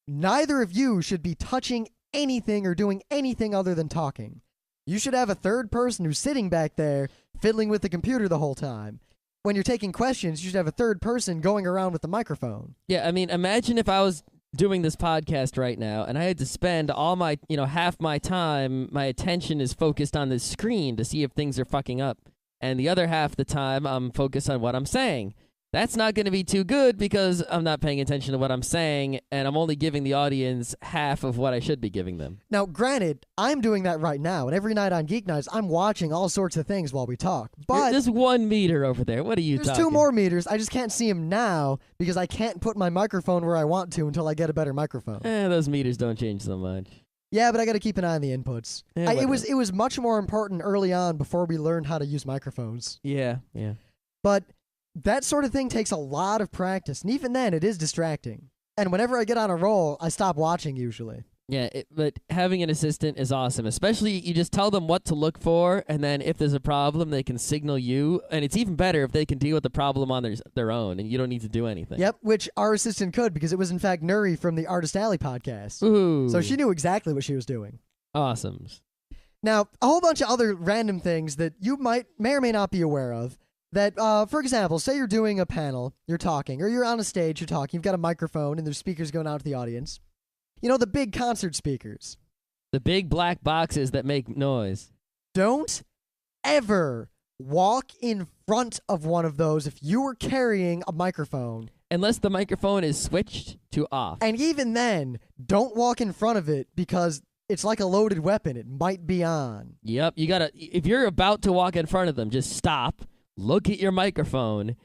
neither of you should be touching anything or doing anything other than talking. You should have a third person who's sitting back there fiddling with the computer the whole time. When you're taking questions, you should have a third person going around with the microphone. Yeah, I mean, imagine if I was doing this podcast right now and I had to spend all my, half my time, my attention is focused on this screen to see if things are fucking up. And the other half the time, I'm focused on what I'm saying. That's not going to be too good because I'm not paying attention to what I'm saying, and I'm only giving the audience half of what I should be giving them. Now, granted, I'm doing that right now, and every night on Geeknights, I'm watching all sorts of things while we talk. But there's 1 meter over there. What are you talking? There's 2 more meters. I just can't see them now because I can't put my microphone where I want to until I get a better microphone. Those meters don't change so much. Yeah, but I got to keep an eye on the inputs. Yeah, it was much more important early on before we learned how to use microphones. Yeah. But that sort of thing takes a lot of practice, and even then, it is distracting. And whenever I get on a roll, I stop watching usually. Yeah, but having an assistant is awesome, especially you just tell them what to look for, and then if there's a problem, they can signal you, and it's even better if they can deal with the problem on their own, and you don't need to do anything. Yep, which our assistant could, because it was, in fact, Nuri from the Artist Alley podcast. Ooh. So she knew exactly what she was doing. Awesome. Now, a whole bunch of other random things that you may or may not be aware of. That, for example, say you're doing a panel, you're talking, or you're on a stage, you're talking, you've got a microphone, and there's speakers going out to the audience. You know, the big concert speakers. The big black boxes that make noise. Don't ever walk in front of one of those if you are carrying a microphone. Unless the microphone is switched to off. And even then, don't walk in front of it because it's like a loaded weapon. It might be on. Yep, if you're about to walk in front of them, just stop. Look at your microphone.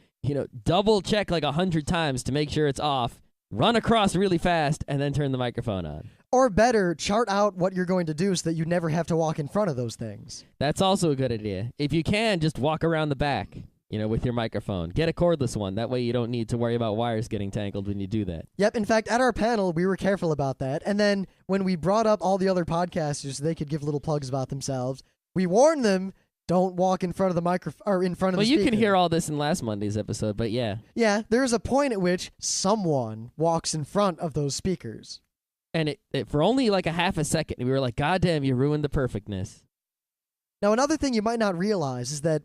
double check like 100 times to make sure it's off, run across really fast, and then turn the microphone on. Or better, chart out what you're going to do so that you never have to walk in front of those things. That's also a good idea. If you can, just walk around the back, with your microphone. Get a cordless one. That way you don't need to worry about wires getting tangled when you do that. Yep. In fact, at our panel, we were careful about that. And then when we brought up all the other podcasters so they could give little plugs about themselves, we warned them, don't walk in front of the microphone or in front of the speaker. Well, you can hear all this in last Monday's episode, but yeah. Yeah, there's a point at which someone walks in front of those speakers. And it for only like a half a second, we were like, God damn, you ruined the perfectness. Now, another thing you might not realize is that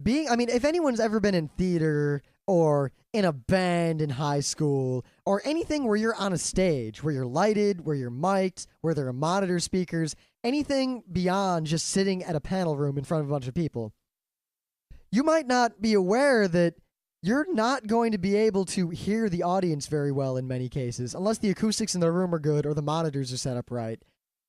if anyone's ever been in theater or in a band in high school or anything where you're on a stage, where you're lighted, where you're mic'd, where there are monitor speakers, anything beyond just sitting at a panel room in front of a bunch of people, you might not be aware that you're not going to be able to hear the audience very well in many cases, unless the acoustics in the room are good or the monitors are set up right.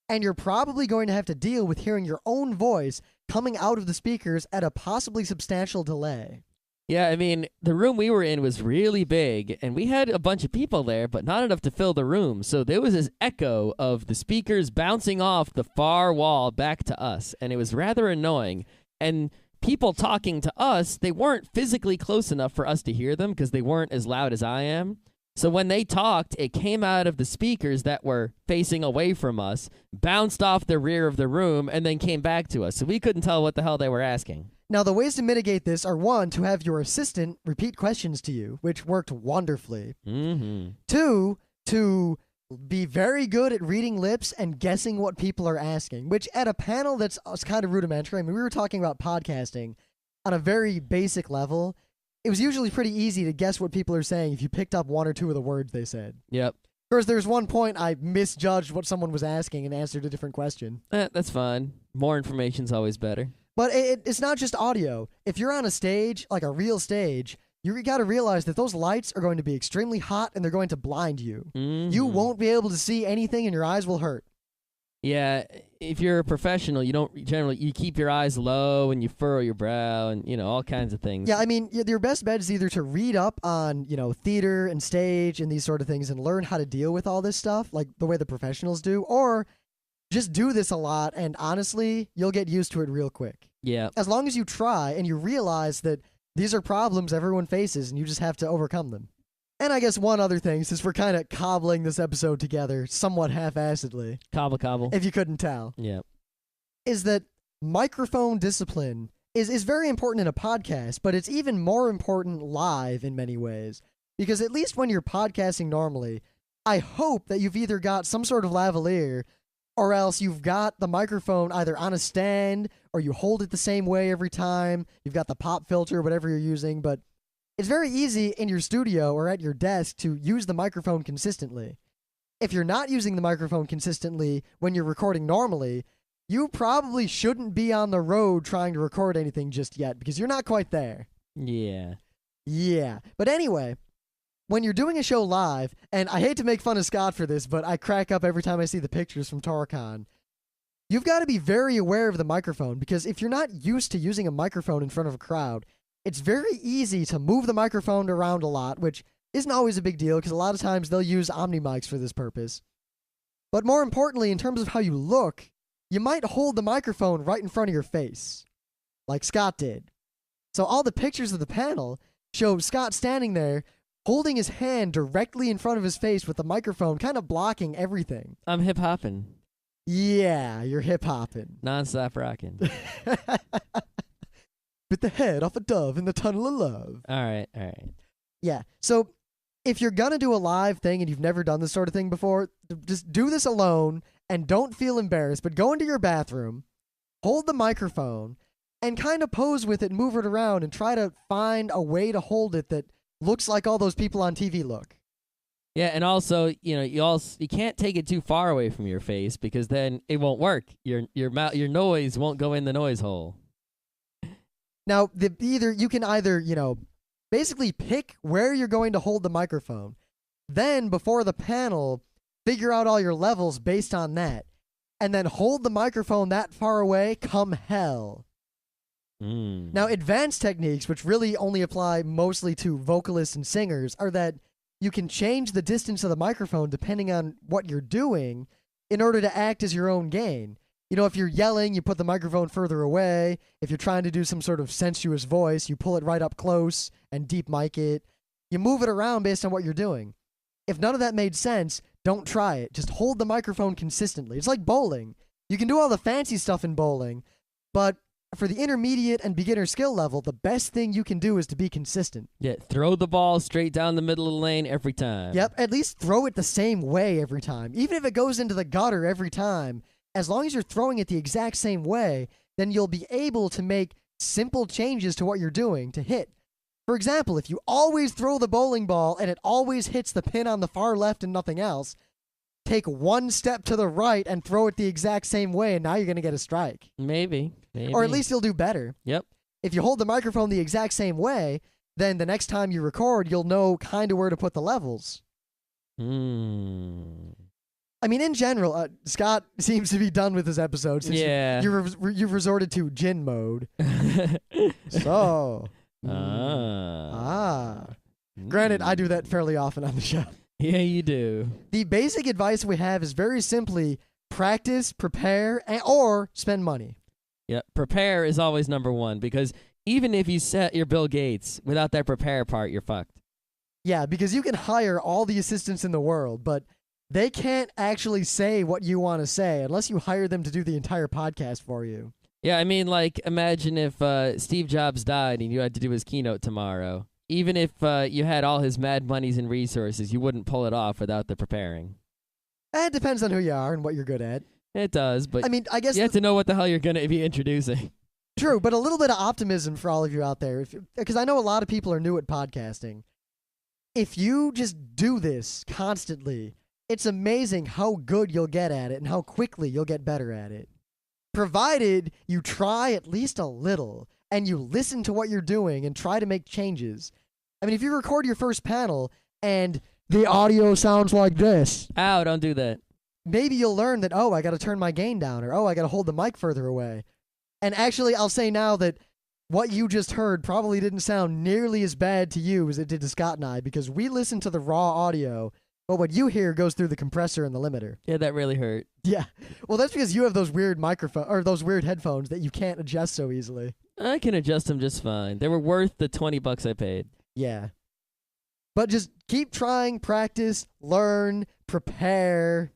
And you're probably going to have to deal with hearing your own voice coming out of the speakers at a possibly substantial delay. Yeah, I mean, the room we were in was really big, and we had a bunch of people there, but not enough to fill the room. So there was this echo of the speakers bouncing off the far wall back to us, and it was rather annoying. And people talking to us, they weren't physically close enough for us to hear them because they weren't as loud as I am. So when they talked, it came out of the speakers that were facing away from us, bounced off the rear of the room, and then came back to us. So we couldn't tell what the hell they were asking. Now, the ways to mitigate this are, 1, to have your assistant repeat questions to you, which worked wonderfully. Mm-hmm. 2, to be very good at reading lips and guessing what people are asking, which at a panel that's kind of rudimentary. I mean, we were talking about podcasting on a very basic level. It was usually pretty easy to guess what people are saying if you picked up 1 or 2 of the words they said. Yep. Of course, there's one point I misjudged what someone was asking and answered a different question. That's fine. More information's always better. But it's not just audio. If you're on a stage, like a real stage, you got to realize that those lights are going to be extremely hot and they're going to blind you. Mm-hmm. You won't be able to see anything and your eyes will hurt. Yeah, if you're a professional, you keep your eyes low and you furrow your brow and, all kinds of things. Yeah, I mean, your best bet is either to read up on, theater and stage and these sort of things and learn how to deal with all this stuff, like the way the professionals do, or just do this a lot and honestly, you'll get used to it real quick. Yeah. As long as you try and you realize that these are problems everyone faces and you just have to overcome them. And I guess one other thing, since we're kind of cobbling this episode together somewhat half-assedly. Cobble. If you couldn't tell. Yeah. Is that microphone discipline is very important in a podcast, but it's even more important live in many ways. Because at least when you're podcasting normally, I hope that you've either got some sort of lavalier or else you've got the microphone either on a stand or you hold it the same way every time. You've got the pop filter, whatever you're using, but it's very easy in your studio or at your desk to use the microphone consistently. If you're not using the microphone consistently when you're recording normally, you probably shouldn't be on the road trying to record anything just yet because you're not quite there. Yeah. Yeah. But anyway, when you're doing a show live, and I hate to make fun of Scott for this, but I crack up every time I see the pictures from Otakon, you've got to be very aware of the microphone because if you're not used to using a microphone in front of a crowd, it's very easy to move the microphone around a lot, which isn't always a big deal because a lot of times they'll use Omni mics for this purpose. But more importantly, in terms of how you look, you might hold the microphone right in front of your face, like Scott did. So all the pictures of the panel show Scott standing there holding his hand directly in front of his face with the microphone kind of blocking everything. I'm hip-hopping. Yeah, you're hip-hopping. Non-stop rocking. Bit the head off a dove in the tunnel of love. All right. Yeah, so if you're going to do a live thing and you've never done this sort of thing before, just do this alone and don't feel embarrassed, but go into your bathroom, hold the microphone, and kind of pose with it, move it around, and try to find a way to hold it that looks like all those people on TV look. Yeah, and also, you can't take it too far away from your face because then it won't work. Your noise won't go in the noise hole. Now, you can either, basically pick where you're going to hold the microphone. Then, before the panel, figure out all your levels based on that. And then hold the microphone that far away come hell. Now, advanced techniques, which really only apply mostly to vocalists and singers, are that you can change the distance of the microphone depending on what you're doing in order to act as your own gain. You know, if you're yelling, you put the microphone further away. If you're trying to do some sort of sensuous voice, you pull it right up close and deep mic it. You move it around based on what you're doing. If none of that made sense, don't try it. Just hold the microphone consistently. It's like bowling. You can do all the fancy stuff in bowling, but for the intermediate and beginner skill level, the best thing you can do is to be consistent. Yeah, throw the ball straight down the middle of the lane every time. Yep, at least throw it the same way every time. Even if it goes into the gutter every time, as long as you're throwing it the exact same way, then you'll be able to make simple changes to what you're doing to hit. For example, if you always throw the bowling ball and it always hits the pin on the far left and nothing else, take one step to the right and throw it the exact same way, and now you're going to get a strike. Maybe. Or at least you'll do better. Yep. If you hold the microphone the exact same way, then the next time you record, you'll know kind of where to put the levels. I mean, in general, Scott seems to be done with this episode since you've resorted to gin mode. So. Granted, I do that fairly often on the show. Yeah, you do. The basic advice we have is very simply practice, prepare, or spend money. Yeah, prepare is always number one, because even if you set your Bill Gates, without that prepare part, you're fucked. Yeah, because you can hire all the assistants in the world, but they can't actually say what you want to say unless you hire them to do the entire podcast for you. Yeah, I mean, like, imagine if Steve Jobs died and you had to do his keynote tomorrow. Even if you had all his mad monies and resources, you wouldn't pull it off without the preparing. It depends on who you are and what you're good at. It does, but I mean, I guess you have to know what the hell you're going to be introducing. True, but a little bit of optimism for all of you out there, because I know a lot of people are new at podcasting. If you just do this constantly, it's amazing how good you'll get at it and how quickly you'll get better at it. Provided you try at least a little and you listen to what you're doing and try to make changes. I mean, if you record your first panel and the audio sounds like this. Ow, don't do that. Maybe you'll learn that, I got to turn my gain down, or, I got to hold the mic further away. And actually, I'll say now that what you just heard probably didn't sound nearly as bad to you as it did to Scott and I, because we listened to the raw audio, but what you hear goes through the compressor and the limiter. Yeah, that really hurt. Yeah. Well, that's because you have those weird those weird headphones that you can't adjust so easily. I can adjust them just fine. They were worth the $20 I paid. Yeah. But just keep trying, practice, learn, prepare,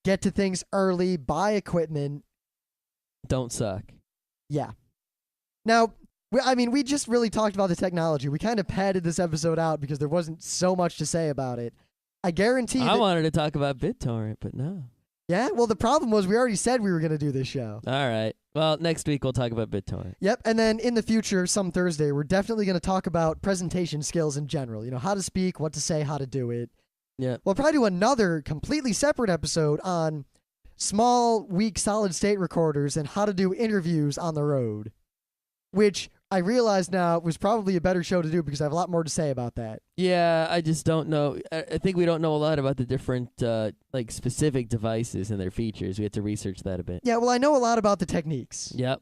get to things early, buy equipment. Don't suck. Yeah. Now, we just really talked about the technology. We kind of padded this episode out because there wasn't so much to say about it. I guarantee I wanted to talk about BitTorrent, but no. Yeah? Well, the problem was we already said we were going to do this show. All right. Well, next week we'll talk about BitTorrent. Yep, and then in the future, some Thursday, we're definitely going to talk about presentation skills in general. You know, how to speak, what to say, how to do it. Yeah. We'll probably do another completely separate episode on small, weak, solid-state recorders and how to do interviews on the road, which I realize now was probably a better show to do because I have a lot more to say about that. Yeah, I just don't know. I think we don't know a lot about the different, specific devices and their features. We have to research that a bit. Yeah, well, I know a lot about the techniques. Yep.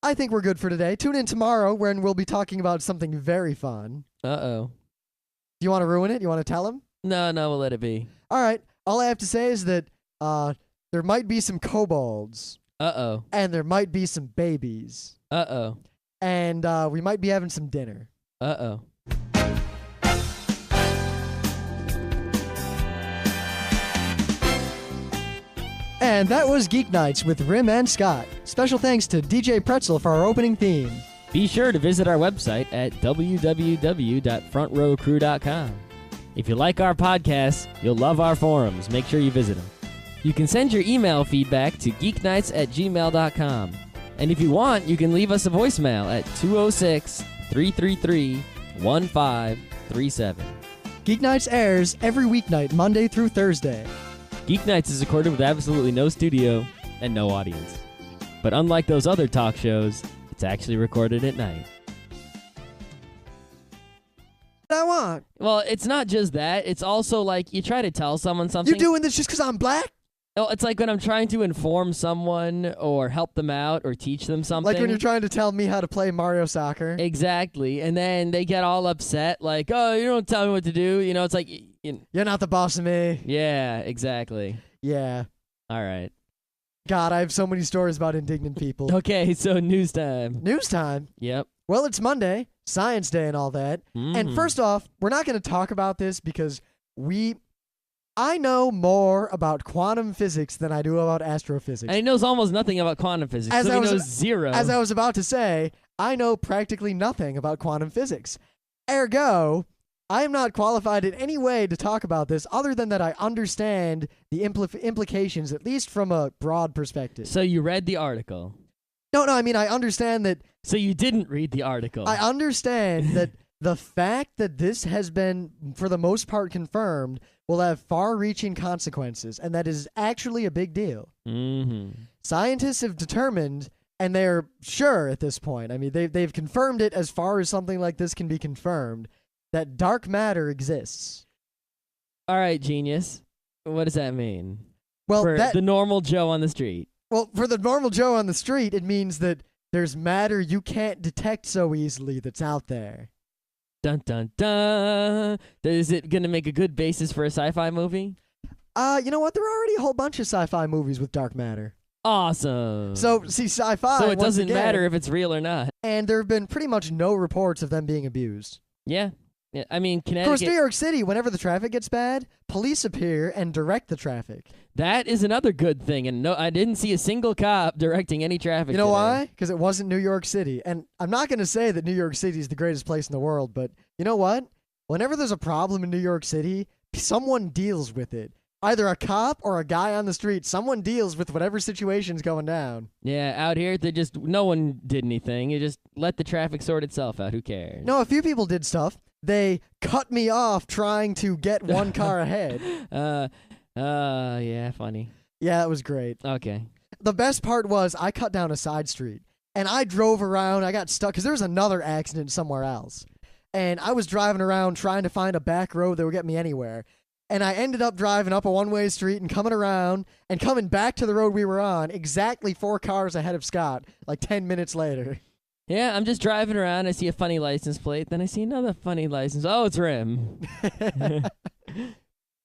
I think we're good for today. Tune in tomorrow when we'll be talking about something very fun. Uh-oh. Do you want to ruin it? You want to tell him? No, we'll let it be. All right. All I have to say is that there might be some kobolds. Uh-oh. And there might be some babies. Uh-oh. And we might be having some dinner. Uh-oh. And that was Geeknights with Rim and Scott. Special thanks to DJ Pretzel for our opening theme. Be sure to visit our website at www.frontrowcrew.com. If you like our podcasts, you'll love our forums. Make sure you visit them. You can send your email feedback to geeknights@gmail.com. And if you want, you can leave us a voicemail at 206-333-1537. Geeknights airs every weeknight, Monday through Thursday. Geeknights is recorded with absolutely no studio and no audience. But unlike those other talk shows, it's actually recorded at night. What I want? Well, it's not just that. It's also like you try to tell someone something. You doing this just because I'm black? Oh, it's like when I'm trying to inform someone or help them out or teach them something. Like when you're trying to tell me how to play Mario Soccer. Exactly. And then they get all upset, like, oh, you don't tell me what to do. You know, it's like... You're not the boss of me. Yeah, exactly. Yeah. All right. God, I have so many stories about indignant people. Okay, so news time. News time? Yep. Well, it's Monday, Science Day and all that. And first off, we're not going to talk about this because I know more about quantum physics than I do about astrophysics. And he knows almost nothing about quantum physics, so he knows zero. As I was about to say, I know practically nothing about quantum physics. Ergo, I am not qualified in any way to talk about this other than that I understand the implications, at least from a broad perspective. So you read the article? No, I mean, I understand that... So you didn't read the article? I understand that the fact that this has been, for the most part, confirmed will have far-reaching consequences, and that is actually a big deal. Scientists have determined, and they're sure at this point, I mean, they've confirmed it as far as something like this can be confirmed, that dark matter exists. All right, genius. What does that mean? Well, for the normal Joe on the street. Well, for the normal Joe on the street, it means that there's matter you can't detect so easily that's out there. Dun, dun, dun. Is it going to make a good basis for a sci-fi movie? You know what? There are already a whole bunch of sci-fi movies with dark matter. Awesome. So, see, sci-fi, so it doesn't matter if it's real or not. And there have been pretty much no reports of them being abused. Yeah. I mean, Connecticut... Of course, New York City, whenever the traffic gets bad, police appear and direct the traffic. That is another good thing, and no, I didn't see a single cop directing any traffic. You know why? Because it wasn't New York City. And I'm not going to say that New York City is the greatest place in the world, but you know what? Whenever there's a problem in New York City, someone deals with it. Either a cop or a guy on the street, someone deals with whatever situation's going down. Yeah, out here, no one did anything. You just let the traffic sort itself out. Who cares? No, a few people did stuff. They cut me off trying to get one car ahead. Yeah, funny. Yeah, it was great. Okay. The best part was I cut down a side street, and I drove around. I got stuck because there was another accident somewhere else. And I was driving around trying to find a back road that would get me anywhere. And I ended up driving up a one-way street and coming around and coming back to the road we were on exactly 4 cars ahead of Scott, like 10 minutes later. Yeah, I'm just driving around. I see a funny license plate. Then I see another funny license. Oh, it's Rim.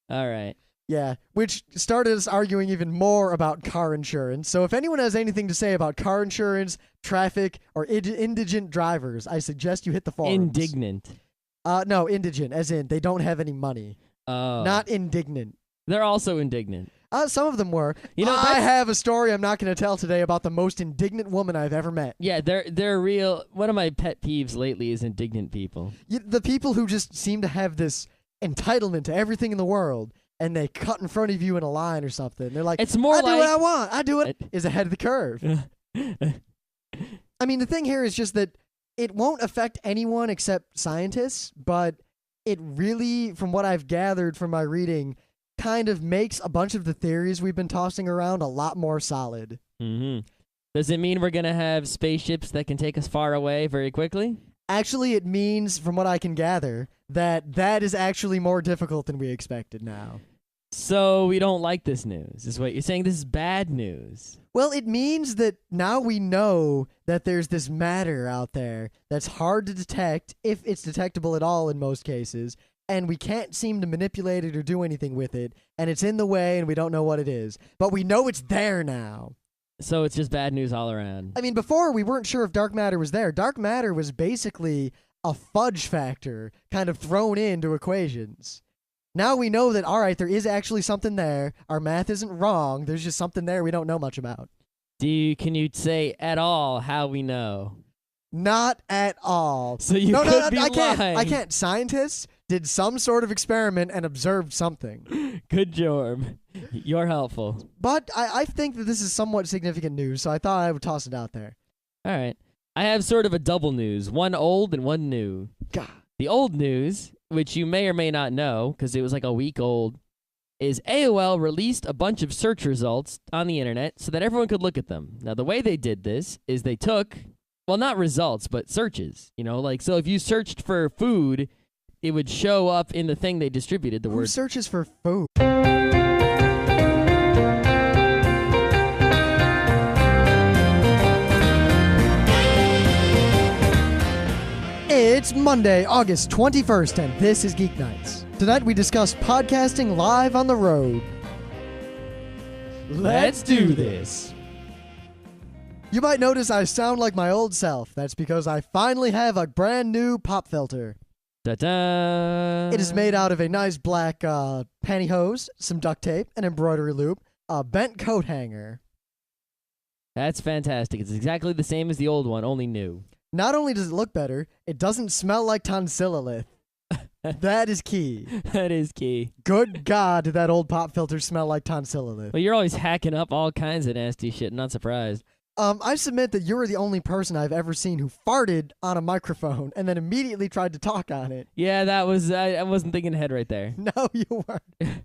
All right. Yeah, which started us arguing even more about car insurance. So if anyone has anything to say about car insurance, traffic, or indigent drivers, I suggest you hit the forums. Indignant. No, indigent, as in they don't have any money. Oh. Not indignant. They're also indignant. Some of them were. You know, I have a story I'm not going to tell today about the most indignant woman I've ever met. Yeah, they're real. One of my pet peeves lately is indignant people. The people who just seem to have this entitlement to everything in the world, and they cut in front of you in a line or something. They're like, it's more I do what I want. I do it. Is ahead of the curve. I mean, the thing here is just that it won't affect anyone except scientists, but it really, from what I've gathered from my reading, kind of makes a bunch of the theories we've been tossing around a lot more solid. Mm-hmm. Does it mean we're going to have spaceships that can take us far away very quickly? Actually, it means, from what I can gather, that is actually more difficult than we expected now. So we don't like this news, is what you're saying? This is bad news. Well, it means that now we know that there's this matter out there that's hard to detect, if it's detectable at all in most cases, and we can't seem to manipulate it or do anything with it, and it's in the way and we don't know what it is. But we know it's there now. So it's just bad news all around. I mean, before we weren't sure if dark matter was there. Dark matter was basically a fudge factor kind of thrown into equations. Now we know that, all right, there is actually something there. Our math isn't wrong. There's just something there we don't know much about. Can you say at all how we know? Not at all. So you could be lying. I can't. Scientists did some sort of experiment and observed something. Good job. You're helpful. But I think that this is somewhat significant news, so I thought I would toss it out there. All right. I have sort of a double news, one old and one new. God. The old news, which you may or may not know, because it was like a week old, is AOL released a bunch of search results on the internet so that everyone could look at them. Now, the way they did this is they took, well, not results, but searches. You know, like, so if you searched for food, it would show up in the thing they distributed. The Who word searches for food? It's Monday, August 21st, and this is Geeknights. Tonight we discuss podcasting live on the road. Let's do this. You might notice I sound like my old self. That's because I finally have a brand new pop filter. Ta-da! It is made out of a nice black pantyhose, some duct tape, an embroidery loop, a bent coat hanger. That's fantastic. It's exactly the same as the old one, only new. Not only does it look better, it doesn't smell like tonsillolith. That is key. That is key. Good God, did that old pop filter smell like tonsillolith. Well, you're always hacking up all kinds of nasty shit. Not surprised. I submit that you're the only person I've ever seen who farted on a microphone and then immediately tried to talk on it. Yeah, that was... I wasn't thinking ahead right there. No, you weren't.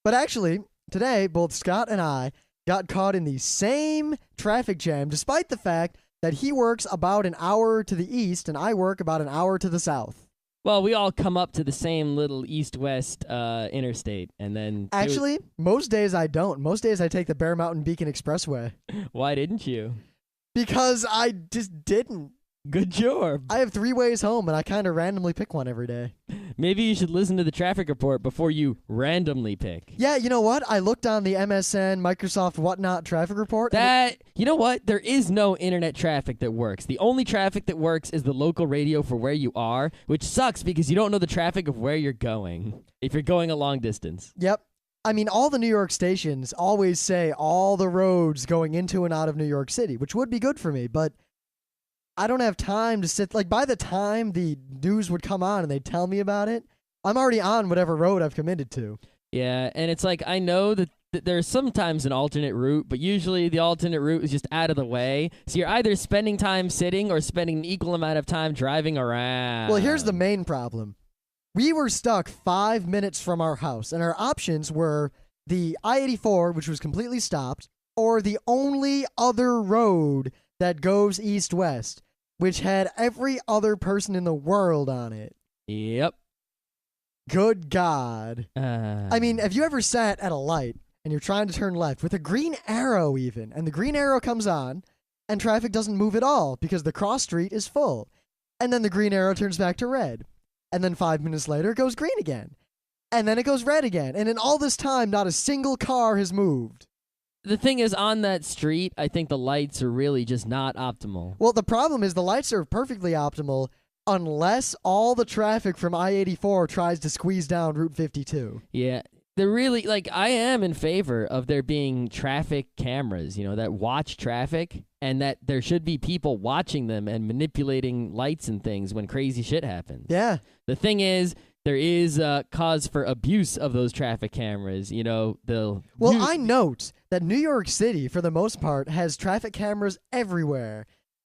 But actually, today, both Scott and I got caught in the same traffic jam, despite the fact that he works about an hour to the east and I work about an hour to the south. Well, we all come up to the same little east-west interstate, and then... Actually, most days I don't. Most days I take the Bear Mountain Beacon Expressway. Why didn't you? Because I just didn't. Good job. I have 3 ways home, and I kind of randomly pick one every day. Maybe you should listen to the traffic report before you randomly pick. Yeah, you know what? I looked on the MSN, Microsoft, whatnot traffic report. You know what? There is no internet traffic that works. The only traffic that works is the local radio for where you are, which sucks because you don't know the traffic of where you're going if you're going a long distance. Yep. I mean, all the New York stations always say all the roads going into and out of New York City, which would be good for me, but I don't have time to sit. Like, by the time the news would come on and they'd tell me about it, I'm already on whatever road I've committed to. Yeah, and it's like, I know that there's sometimes an alternate route, but usually the alternate route is just out of the way. So you're either spending time sitting or spending an equal amount of time driving around. Well, here's the main problem. We were stuck 5 minutes from our house, and our options were the I-84, which was completely stopped, or the only other road that goes east-west, which had every other person in the world on it. Yep. Good God. I mean, have you ever sat at a light and you're trying to turn left with a green arrow even, and the green arrow comes on and traffic doesn't move at all because the cross street is full, and then the green arrow turns back to red, and then 5 minutes later it goes green again, and then it goes red again, and in all this time not a single car has moved. The thing is, on that street, I think the lights are really just not optimal. Well, the problem is the lights are perfectly optimal unless all the traffic from I-84 tries to squeeze down Route 52. Yeah. They're really, like, I am in favor of there being traffic cameras, that watch traffic, and that there should be people watching them and manipulating lights and things when crazy shit happens. Yeah. The thing is, there is cause for abuse of those traffic cameras, I note that New York City, for the most part, has traffic cameras everywhere.